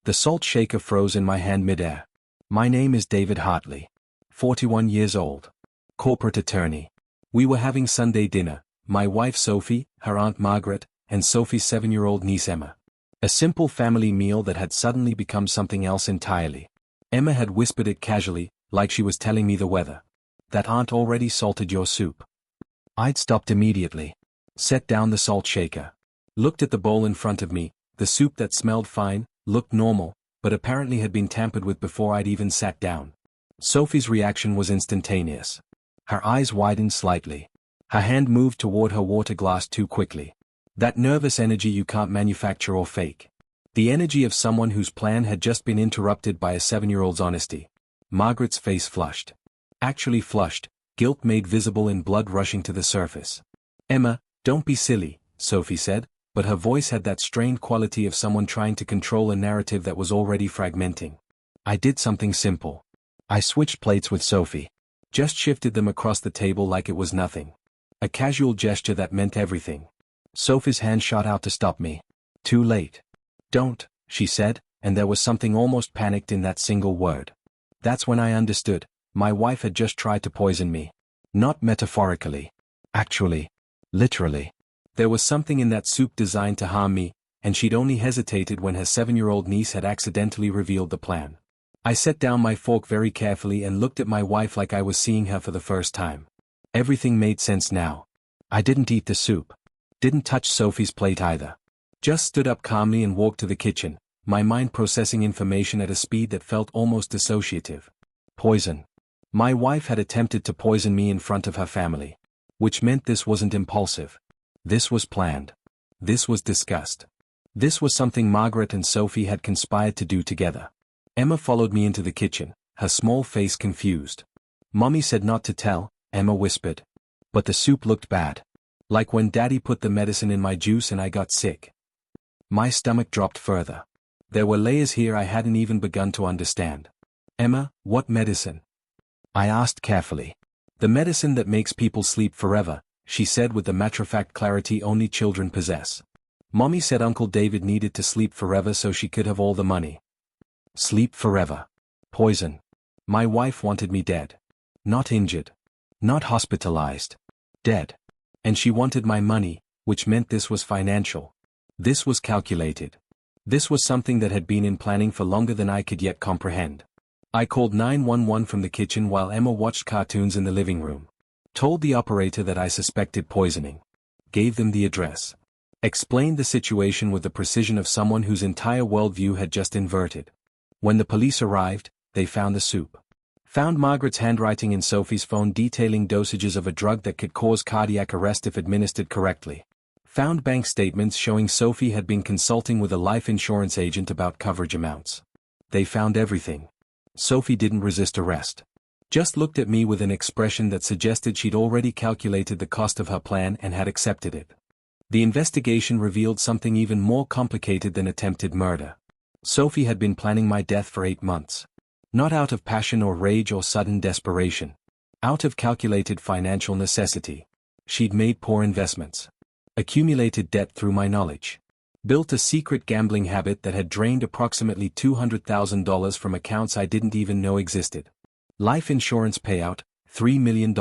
The salt shaker froze in my hand midair. My name is David Hartley. 41 years old. Corporate attorney. We were having Sunday dinner, my wife Sophie, her aunt Margaret, and Sophie's 7-year-old niece Emma. A simple family meal that had suddenly become something else entirely. Emma had whispered it casually, like she was telling me the weather. That aunt already salted your soup. I'd stopped immediately. Set down the salt shaker. Looked at the bowl in front of me. The soup that smelled fine, looked normal, but apparently had been tampered with before I'd even sat down. Sophie's reaction was instantaneous. Her eyes widened slightly. Her hand moved toward her water glass too quickly. That nervous energy you can't manufacture or fake. The energy of someone whose plan had just been interrupted by a 7-year-old's honesty. Margaret's face flushed. Actually flushed, guilt made visible in blood rushing to the surface. Emma, don't be silly, Sophie said, but her voice had that strained quality of someone trying to control a narrative that was already fragmenting. I did something simple. I switched plates with Sophie. Just shifted them across the table like it was nothing. A casual gesture that meant everything. Sophie's hand shot out to stop me. Too late. Don't, she said, and there was something almost panicked in that single word. That's when I understood. My wife had just tried to poison me. Not metaphorically. Actually. Literally. There was something in that soup designed to harm me, and she'd only hesitated when her 7-year-old niece had accidentally revealed the plan. I set down my fork very carefully and looked at my wife like I was seeing her for the first time. Everything made sense now. I didn't eat the soup. Didn't touch Sophie's plate either. Just stood up calmly and walked to the kitchen, my mind processing information at a speed that felt almost dissociative. Poison. My wife had attempted to poison me in front of her family. Which meant this wasn't impulsive. This was planned. This was discussed. This was something Margaret and Sophie had conspired to do together. Emma followed me into the kitchen, her small face confused. Mommy said not to tell, Emma whispered. But the soup looked bad. Like when Daddy put the medicine in my juice and I got sick. My stomach dropped further. There were layers here I hadn't even begun to understand. Emma, what medicine? I asked carefully. The medicine that makes people sleep forever, she said with the matter-of-fact clarity only children possess. Mommy said Uncle David needed to sleep forever so she could have all the money. Sleep forever. Poison. My wife wanted me dead. Not injured. Not hospitalized. Dead. And she wanted my money, which meant this was financial. This was calculated. This was something that had been in planning for longer than I could yet comprehend. I called 911 from the kitchen while Emma watched cartoons in the living room. Told the operator that I suspected poisoning. Gave them the address. Explained the situation with the precision of someone whose entire worldview had just inverted. When the police arrived, they found the soup. Found Margaret's handwriting in Sophie's phone detailing dosages of a drug that could cause cardiac arrest if administered correctly. Found bank statements showing Sophie had been consulting with a life insurance agent about coverage amounts. They found everything. Sophie didn't resist arrest. Just looked at me with an expression that suggested she'd already calculated the cost of her plan and had accepted it. The investigation revealed something even more complicated than attempted murder. Sophie had been planning my death for 8 months. Not out of passion or rage or sudden desperation. Out of calculated financial necessity. She'd made poor investments. Accumulated debt through my knowledge. Built a secret gambling habit that had drained approximately $200,000 from accounts I didn't even know existed. Life insurance payout, $3 million.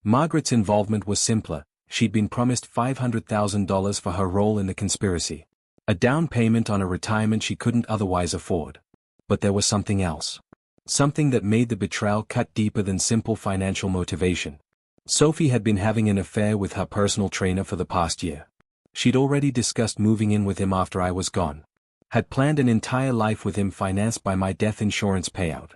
Margaret's involvement was simpler. She'd been promised $500,000 for her role in the conspiracy. A down payment on a retirement she couldn't otherwise afford. But there was something else. Something that made the betrayal cut deeper than simple financial motivation. Sophie had been having an affair with her personal trainer for the past year. She'd already discussed moving in with him after I was gone. Had planned an entire life with him financed by my death insurance payout.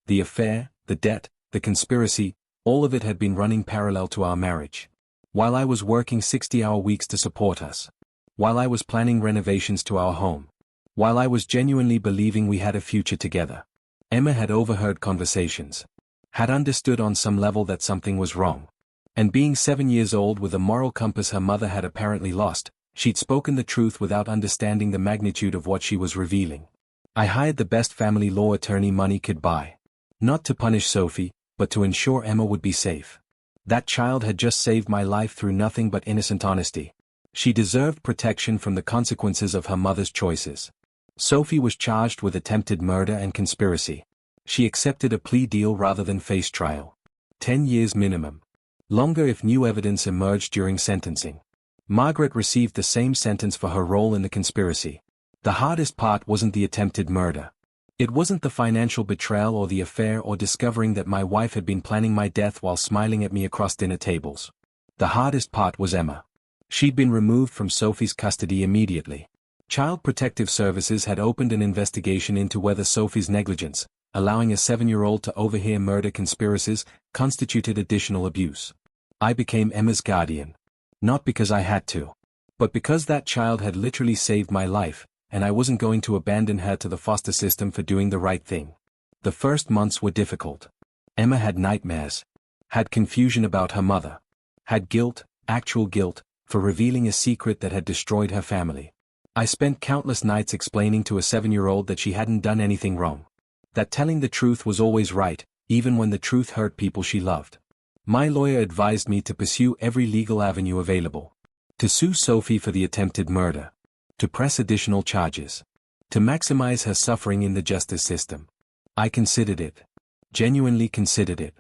The affair, the debt, the conspiracy, all of it had been running parallel to our marriage. While I was working 60-hour weeks to support us. While I was planning renovations to our home. While I was genuinely believing we had a future together. Emma had overheard conversations. Had understood on some level that something was wrong. And being 7 years old with a moral compass her mother had apparently lost, she'd spoken the truth without understanding the magnitude of what she was revealing. I hired the best family law attorney money could buy. Not to punish Sophie, but to ensure Emma would be safe. That child had just saved my life through nothing but innocent honesty. She deserved protection from the consequences of her mother's choices. Sophie was charged with attempted murder and conspiracy. She accepted a plea deal rather than face trial. 10 years minimum. Longer if new evidence emerged during sentencing. Margaret received the same sentence for her role in the conspiracy. The hardest part wasn't the attempted murder. It wasn't the financial betrayal or the affair or discovering that my wife had been planning my death while smiling at me across dinner tables. The hardest part was Emma. She'd been removed from Sophie's custody immediately. Child Protective Services had opened an investigation into whether Sophie's negligence, allowing a 7-year-old to overhear murder conspiracies, constituted additional abuse. I became Emma's guardian. Not because I had to, but because that child had literally saved my life, and I wasn't going to abandon her to the foster system for doing the right thing. The first months were difficult. Emma had nightmares. Had confusion about her mother. Had guilt, actual guilt, for revealing a secret that had destroyed her family. I spent countless nights explaining to a 7-year-old that she hadn't done anything wrong. That telling the truth was always right, even when the truth hurt people she loved. My lawyer advised me to pursue every legal avenue available. To sue Sophie for the attempted murder. To press additional charges. To maximize her suffering in the justice system. I considered it. Genuinely considered it.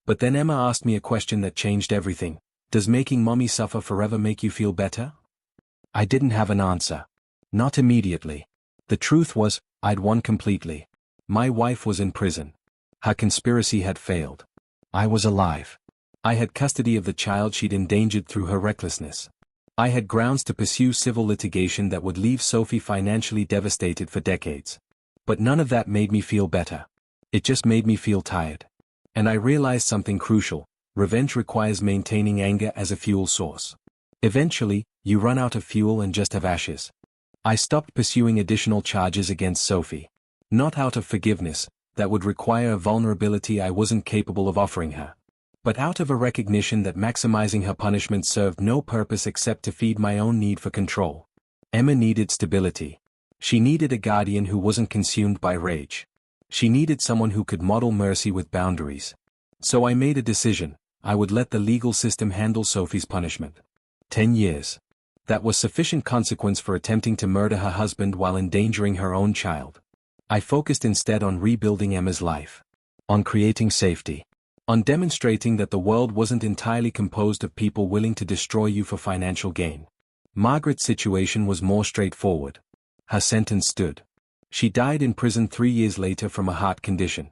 But then Emma asked me a question that changed everything. Does making mommy suffer forever make you feel better? I didn't have an answer. Not immediately. The truth was, I'd won completely. My wife was in prison. Her conspiracy had failed. I was alive. I had custody of the child she'd endangered through her recklessness. I had grounds to pursue civil litigation that would leave Sophie financially devastated for decades. But none of that made me feel better. It just made me feel tired. And I realized something crucial: revenge requires maintaining anger as a fuel source. Eventually, you run out of fuel and just have ashes. I stopped pursuing additional charges against Sophie. Not out of forgiveness, that would require a vulnerability I wasn't capable of offering her. But out of a recognition that maximizing her punishment served no purpose except to feed my own need for control. Emma needed stability. She needed a guardian who wasn't consumed by rage. She needed someone who could model mercy with boundaries. So I made a decision: I would let the legal system handle Sophie's punishment. 10 years. That was sufficient consequence for attempting to murder her husband while endangering her own child. I focused instead on rebuilding Emma's life. On creating safety. On demonstrating that the world wasn't entirely composed of people willing to destroy you for financial gain. Margaret's situation was more straightforward. Her sentence stood. She died in prison 3 years later from a heart condition.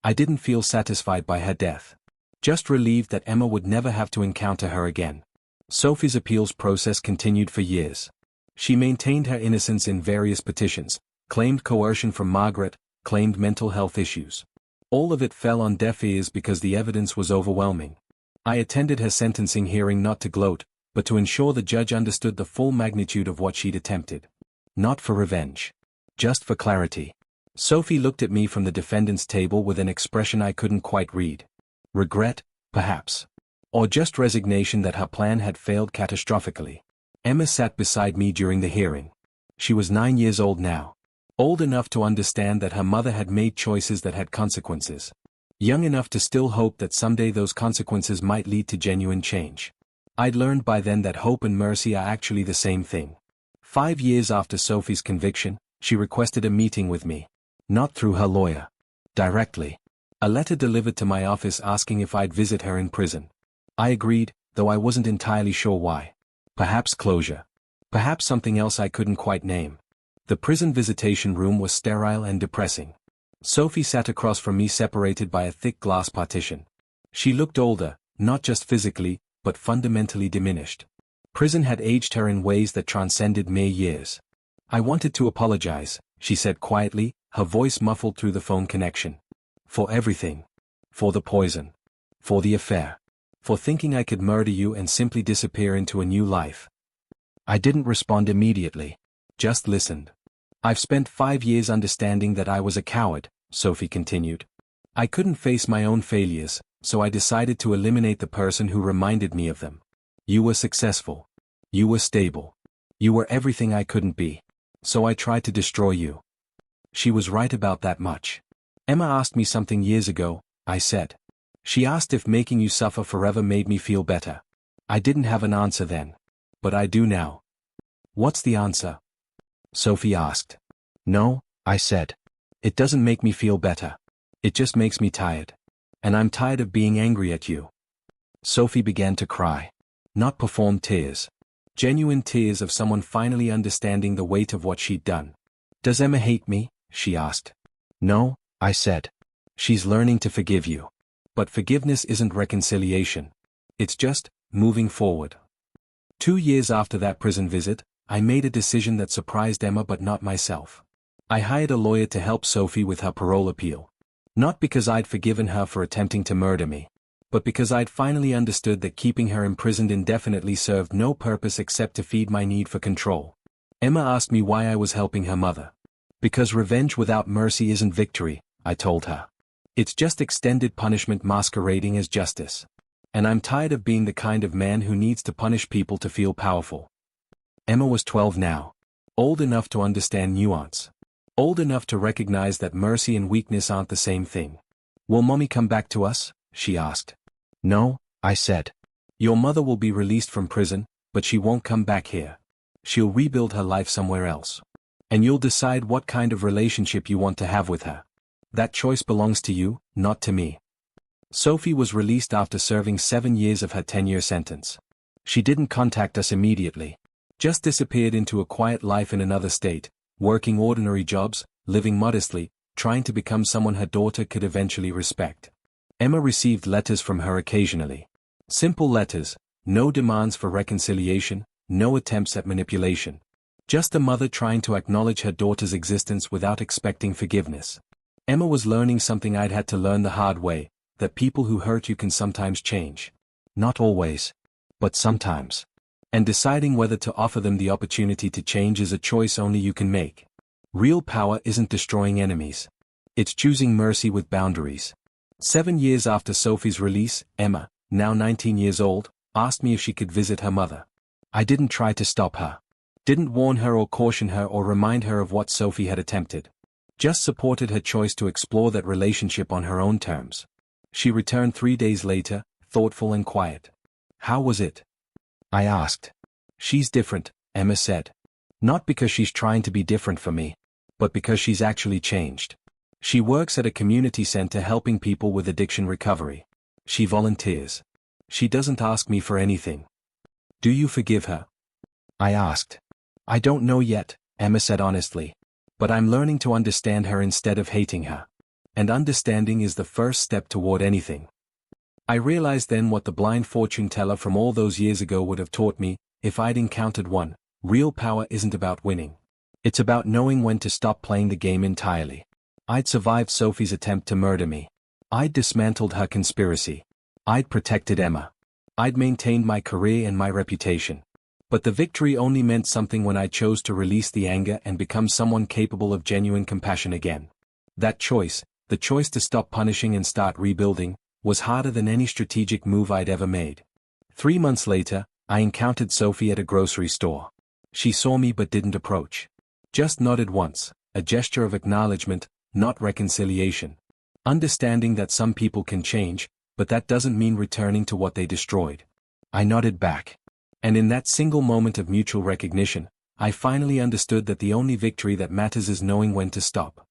I didn't feel satisfied by her death. Just relieved that Emma would never have to encounter her again. Sophie's appeals process continued for years. She maintained her innocence in various petitions, claimed coercion from Margaret, claimed mental health issues. All of it fell on deaf ears because the evidence was overwhelming. I attended her sentencing hearing not to gloat, but to ensure the judge understood the full magnitude of what she'd attempted. Not for revenge. Just for clarity. Sophie looked at me from the defendant's table with an expression I couldn't quite read. Regret, perhaps. Or just resignation that her plan had failed catastrophically. Emma sat beside me during the hearing. She was 9 years old now. Old enough to understand that her mother had made choices that had consequences. Young enough to still hope that someday those consequences might lead to genuine change. I'd learned by then that hope and mercy are actually the same thing. 5 years after Sophie's conviction, she requested a meeting with me. Not through her lawyer. Directly. A letter delivered to my office asking if I'd visit her in prison. I agreed, though I wasn't entirely sure why. Perhaps closure. Perhaps something else I couldn't quite name. The prison visitation room was sterile and depressing. Sophie sat across from me, separated by a thick glass partition. She looked older, not just physically, but fundamentally diminished. Prison had aged her in ways that transcended mere years. I wanted to apologize, she said quietly, her voice muffled through the phone connection. For everything. For the poison. For the affair. For thinking I could murder you and simply disappear into a new life. I didn't respond immediately. Just listened. I've spent 5 years understanding that I was a coward, Sophie continued. I couldn't face my own failures, so I decided to eliminate the person who reminded me of them. You were successful. You were stable. You were everything I couldn't be. So I tried to destroy you. She was right about that much. Emma asked me something years ago, I said. She asked if making you suffer forever made me feel better. I didn't have an answer then. But I do now. What's the answer? Sophie asked. No, I said. It doesn't make me feel better. It just makes me tired. And I'm tired of being angry at you. Sophie began to cry. Not performed tears. Genuine tears of someone finally understanding the weight of what she'd done. Does Emma hate me? She asked. No, I said. She's learning to forgive you. But forgiveness isn't reconciliation. It's just moving forward. 2 years after that prison visit, I made a decision that surprised Emma but not myself. I hired a lawyer to help Sophie with her parole appeal. Not because I'd forgiven her for attempting to murder me, but because I'd finally understood that keeping her imprisoned indefinitely served no purpose except to feed my need for control. Emma asked me why I was helping her mother. Because revenge without mercy isn't victory, I told her. It's just extended punishment masquerading as justice. And I'm tired of being the kind of man who needs to punish people to feel powerful. Emma was 12 now. Old enough to understand nuance. Old enough to recognize that mercy and weakness aren't the same thing. Will Mommy come back to us? She asked. No, I said. Your mother will be released from prison, but she won't come back here. She'll rebuild her life somewhere else. And you'll decide what kind of relationship you want to have with her. That choice belongs to you, not to me. Sophie was released after serving 7 years of her 10-year sentence. She didn't contact us immediately. Just disappeared into a quiet life in another state, working ordinary jobs, living modestly, trying to become someone her daughter could eventually respect. Emma received letters from her occasionally. Simple letters, no demands for reconciliation, no attempts at manipulation. Just a mother trying to acknowledge her daughter's existence without expecting forgiveness. Emma was learning something I'd had to learn the hard way, that people who hurt you can sometimes change. Not always. But sometimes. And deciding whether to offer them the opportunity to change is a choice only you can make. Real power isn't destroying enemies. It's choosing mercy with boundaries. 7 years after Sophie's release, Emma, now 19 years old, asked me if she could visit her mother. I didn't try to stop her. Didn't warn her or caution her or remind her of what Sophie had attempted. Just supported her choice to explore that relationship on her own terms. She returned 3 days later, thoughtful and quiet. How was it? I asked. She's different, Emma said. Not because she's trying to be different for me, but because she's actually changed. She works at a community center helping people with addiction recovery. She volunteers. She doesn't ask me for anything. Do you forgive her? I asked. I don't know yet, Emma said honestly. But I'm learning to understand her instead of hating her. And understanding is the first step toward anything. I realized then what the blind fortune teller from all those years ago would have taught me, if I'd encountered one. Real power isn't about winning. It's about knowing when to stop playing the game entirely. I'd survived Sophie's attempt to murder me. I'd dismantled her conspiracy. I'd protected Emma. I'd maintained my career and my reputation. But the victory only meant something when I chose to release the anger and become someone capable of genuine compassion again. That choice, the choice to stop punishing and start rebuilding, was harder than any strategic move I'd ever made. 3 months later, I encountered Sophie at a grocery store. She saw me but didn't approach. Just nodded once, a gesture of acknowledgement, not reconciliation. Understanding that some people can change, but that doesn't mean returning to what they destroyed. I nodded back. And in that single moment of mutual recognition, I finally understood that the only victory that matters is knowing when to stop.